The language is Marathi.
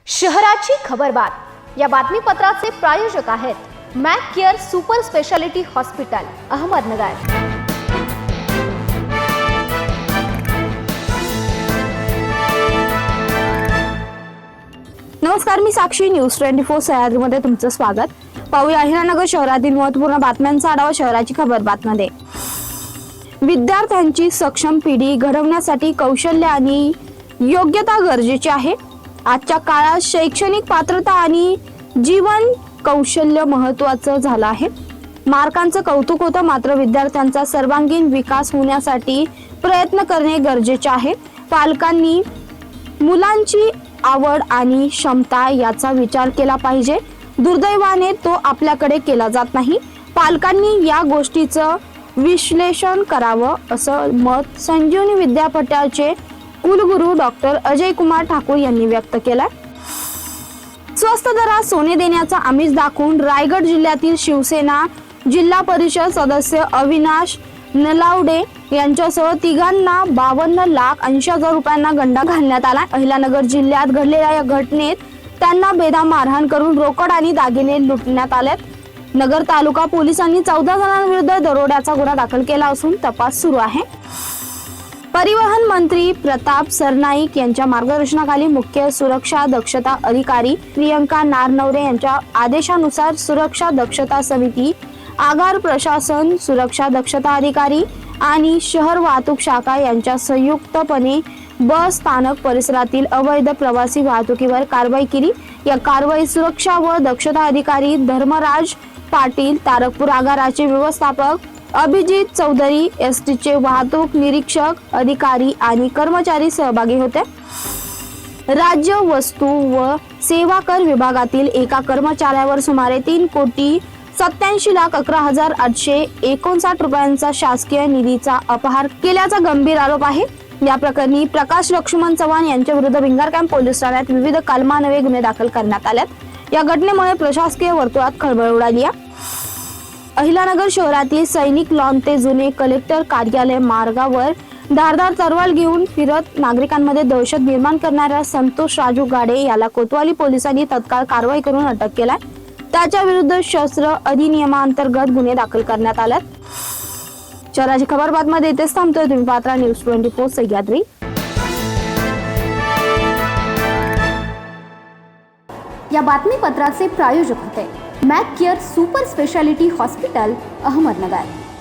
शहराची खबरबात या बातमीपत्राचे प्रायोजक आहेत Mac care super speciality hospital Ahmednagar. नमस्कार, मी साक्षी न्यूज 24 सह्याद्रीमध्ये तुमचं स्वागत। पाहूया अहिल्यानगर शहरातील महत्त्वपूर्ण बातम्यांचा आढावा शहराची खबरबातमध्ये। विद्यार्थ्यांची सक्षम पिढी घडवण्यासाठी कौशल्य आणि योग्यता गरजेची आहे। आजच्या काळात शैक्षणिक पात्रता आणि जीवन कौशल्य महत्त्वाचं झालं आहे। मार्कांचं कौतुक होतं, मात्र विद्यार्थ्यांचा सर्वांगीण विकास होण्यासाठी प्रयत्न करणे गरजेचे आहे। पालकांनी मुलांची आवड आणि क्षमता याचा विचार केला पाहिजे। दुर्दैवाने तो आपल्याकडे केला जात नाही। पालकांनी या गोष्टीचं विश्लेषण करावं असं मत संजीवनी विद्यापीठाचे कुलगुरू डॉक्टर अजय कुमार ठाकूर यांनी व्यक्त केलं। स्वस्त दरात सोने देण्याचा आमिष दाखवून रायगड जिल्ह्यातील शिवसेना जिल्हा परिषद सदस्य अविनाश नलावडे यांच्यासह तिघांना 52,80,000 रुपयांना गंडा घालण्यात आला। अहिल्यानगर जिल्ह्यात घडलेल्या या घटनेत त्यांना बेदम मारहाण करून रोकड आणि दागिने लुटण्यात आलेत। नगर तालुका पोलिसांनी 14 जणांविरुद्ध दरोड्याचा गुन्हा दाखल केला असून तपास सुरू आहे। परिवहन मंत्री प्रताप सरनाईक यांच्या मार्गदर्शनाखाली मुख्य सुरक्षा दक्षता अधिकारी प्रियंका नारनवरे यांच्या आदेशानुसार सुरक्षा दक्षता समिती, आगार प्रशासन, सुरक्षा दक्षता अधिकारी आणि शहर वाहतूक शाखा यांच्या संयुक्तपणे बस स्थानक परिसरातील अवैध प्रवासी वाहतुकीवर कारवाई केली। या कारवाईत सुरक्षा व दक्षता अधिकारी धर्मराज पाटील, तारकपूर आगाराचे व्यवस्थापक अभिजित चौधरी, एसटीचे वाहतूक निरीक्षक अधिकारी आणि कर्मचारी सहभागी होते। राज्य वस्तू व सेवा कर विभागातील एका कर्मचाऱ्यावर सुमारे 3,87,11,859 रुपयांचा शासकीय निधीचा अपहार केल्याचा गंभीर आरोप आहे। या प्रकरणी प्रकाश लक्ष्मण चव्हाण यांच्या विरुद्ध भिंगार कॅम्प पोलीस ठाण्यात विविध कलमान्वये गुन्हे दाखल करण्यात आलेत। या घटनेमुळे प्रशासकीय वर्तुळात खळबळ उडाली आहे। अहिल्यानगर शहरातील सैनिक लॉन ते जुने कलेक्टर कार्यालय मार्गावर धारदार तलवार घेऊन फिरत नागरिकांमध्ये दहशत निर्माण करणाऱ्या संतोष राजू गाडे याला कोतवाली पोलिसांनी तत्काळ कारवाई करून अटक केलाय। त्याच्या विरुद्ध शस्त्र अधिनियमांतर्गत गुन्हे दाखल करण्यात आलेत। शहराची खबरबातमध्ये इथेच थांबतोय। तुम्ही पाहता न्यूज 24 सह्याद्री। या बातमीपत्राचे प्रायोजक होते Mac care super speciality hospital Ahmednagar.